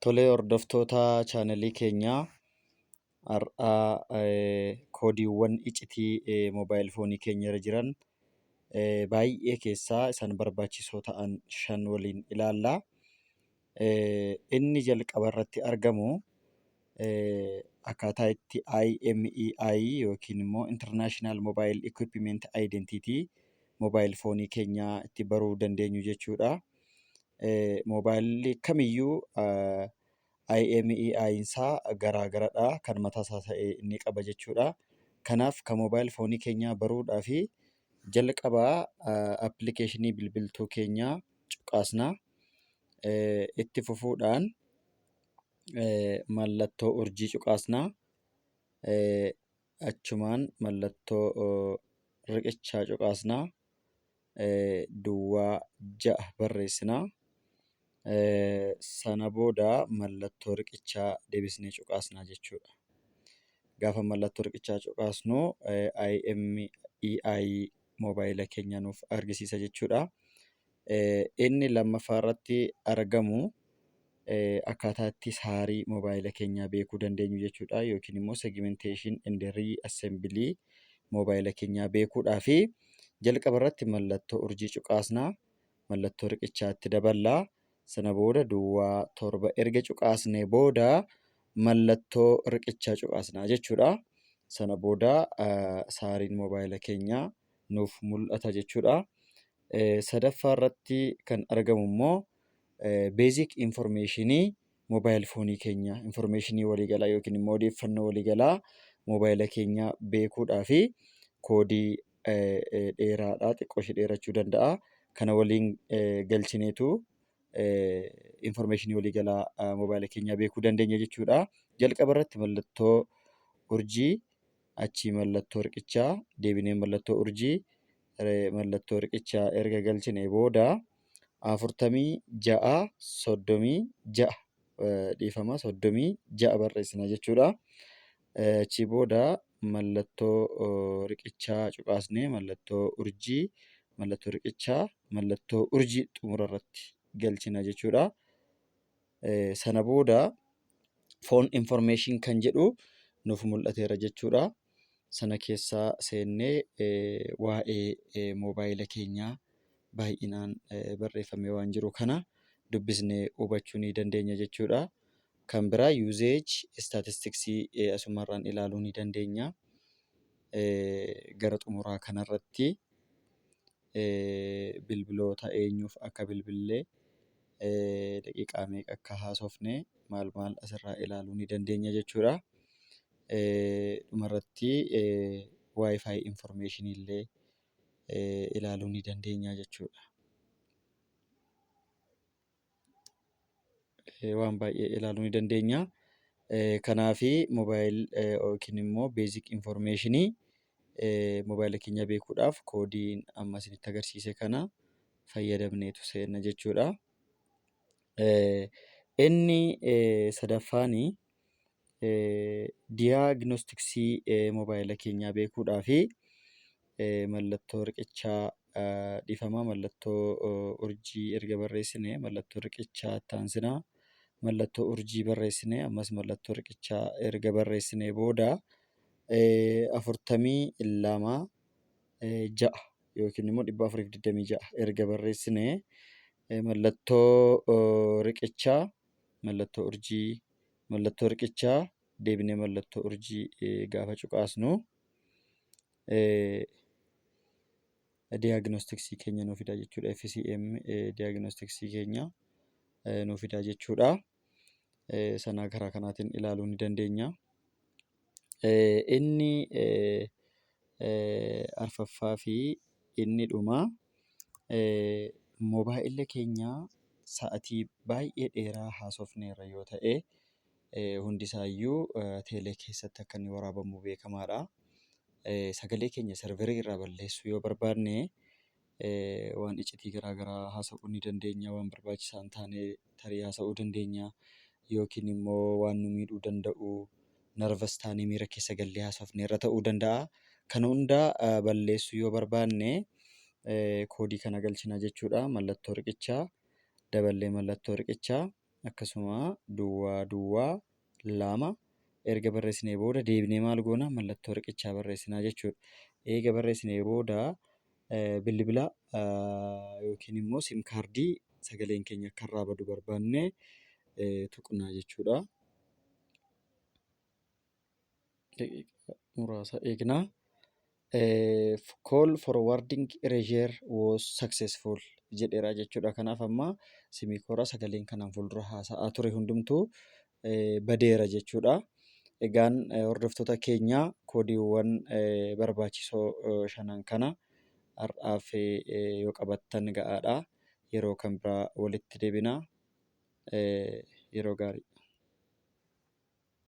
Tolee, hordoftoota chaanalii keenyaa har'aa koodiiwwan iccitii moobaayil foonii keenya irra jiran baay'ee keessaa isaan barbaachisoo ta'an 5 waliin ilaallaa. Inni jalqaba irratti argamu akkaataa itti IMEI yookiin immoo International Mobile Equipment Identity moobaayil foonii keenyaa itti baruu dandeenyu jechuudha. Moobaayilli kamiyyuu IMEI isaa garaagaradha. Kan mataasaa ta'e inni qaba jechuudha. Kanaaf kan moobaayil foonii keenyaa baruudhaa fi jalqabaa appilikeeshinii bilbiltuu keenyaa cuqaasnaa. Itti fufuudhaan mallattoo urjii cuqaasnaa. Achumaan mallattoo riqichaa cuqaasnaa. Duwwaa 6 barreessinaa. Sana booda mallattoo riqichaa deebisnee cuqaasnaa jechuudha. Gaafa mallattoo riqichaa cuqaasnu IMEI moobaayila keenya nuuf argisiisa jechuudha. Inni lammaffaa irratti argamu akkaataa itti saarii moobaayila keenyaa beekuu dandeenyu jechuudha. Yookiin immoo segmentation and reassembly moobaayila keenyaa beekuudhaa fi jalqaba irratti mallattoo urjii cuqaasnaa. Mallattoo riqichaatti daballaa. Sana booda duwwaa 7 erga cuqaasnee booda mallattoo riqichaa cuqaasnaa jechuudha. Sana booda saariin moobaayila keenyaa nuuf mul'ata jechuudha. Sadaffaa irratti kan argamu immoo beezik infoormeeshinii moobaayil foonii keenyaa infoormeeshinii waliigalaa yookiin immoo odeeffannoo waliigalaa moobaayila keenyaa beekuudhaa fi koodii dheeraadhaa xiqqoo ishee dheerachuu danda'a. Kana waliin galchineetu infoormeeshinii waliigalaa moobaayila keenyaa beekuu dandeenya jechuudha. Jalqaba irratti mallattoo urjii, achii mallattoo riqichaa, deebinee mallattoo urjii, mallattoo riqichaa erga galchinee booda 36 barreessina jechuudha. Achii booda mallattoo riqichaa cuqaasnee mallattoo urjii, mallattoo riqichaa, mallattoo urjii xumura irratti galchina jechuudha. Sana booda foon infoormeeshin kan jedhu nuuf mul'ateera jechuudha. Sana keessaa seennee waa'ee moobaayila keenyaa baay'inaan barreeffamee waan jiru kana dubbisnee hubachuu ni dandeenya jechuudha. Kan biraa yuuzeej istaatistiksii asumarraan ilaaluu ni dandeenya. Gara xumuraa kanarratti bilbiloota eenyuuf akka bilbillee daqiiqaa meeqa akka haasofne maal asirraa ilaaluu ni dandeenya jechuudha. Dhumarratti waayifaayi infoormeeshinii illee ilaaluu ni dandeenya jechuudha. Waan baay'ee ilaaluu ni dandeenya. Kanaafi moobaayil yookiin immoo beezik infoormeeshinii moobaayila keenya beekuudhaaf koodiin amma isinitti agarsiise kana fayyadamneetu seenna jechuudha. Inni sadaffaani diyaagnostiksii moobaayila keenyaa beekuudhaa fi mallattoo riqichaa dhiifama mallattoo urjii erga barreessine mallattoo riqichaa taansinaa mallattoo urjii barreessine ammas mallattoo riqichaa erga barreessine booda 42 yookiin immoo 426 erga barreessine mallattoo riqichaa, mallattoo urjii, mallattoo riqichaa deebinee mallattoo urjii gaafa cuqaasnu diyaagnostiksii keenya nuuf fidaa jechuudha. FCM diyaagnostiksii keenya nuuf fidaa jechuudha. Sanaa karaa kanaatiin ilaaluu ni dandeenya. Inni arfaffaa fi inni dhumaa moobaayila keenya sa'atii baay'ee dheeraa haasofneerra yoo ta'e hundisaayyuu teelee keessatti akka inni waraabamu beekamaadha. Sagalee keenya sarvarii irraa balleessuu yoo barbaanne waan iccitii garaagaraa haasa'uu ni dandeenya. Waan barbaachisaa hin taane tarii haasa'uu dandeenya. Yookiin immoo waan nu miidhuu danda'u narvas taanee miira keessa gallee haasofneerra ta'uu danda'a. Kana hundaa balleessuu yoo barbaanne koodii kana galchina jechuudha. Mallattoo riqichaa daballee mallattoo riqichaa akkasuma duwwaa duwwaa lama erga barreessinee booda deebinee maal goona mallattoo riqichaa barreessinaa jechuudha. Eega barreessinee booda bilbila yookiin immoo simkaardii sagaleen keenya akka irraa badu barbaanne tuqnaa jechuudha. Daqiiqaa muraasa eegnaa. Call forwarding erasure was successful jedheera jechuudha. Kanaaf amma simii koora sagaleen kanaan fuuldura haasa'aa ture hundumtuu badeera jechuudha. Egaan hordoftoota keenyaa koodiiwwan barbaachisoo shanan kana har'aaf yoo qabattan ga'aadha. Yeroo kan biraa walitti deebinaa. Yeroo gaarii.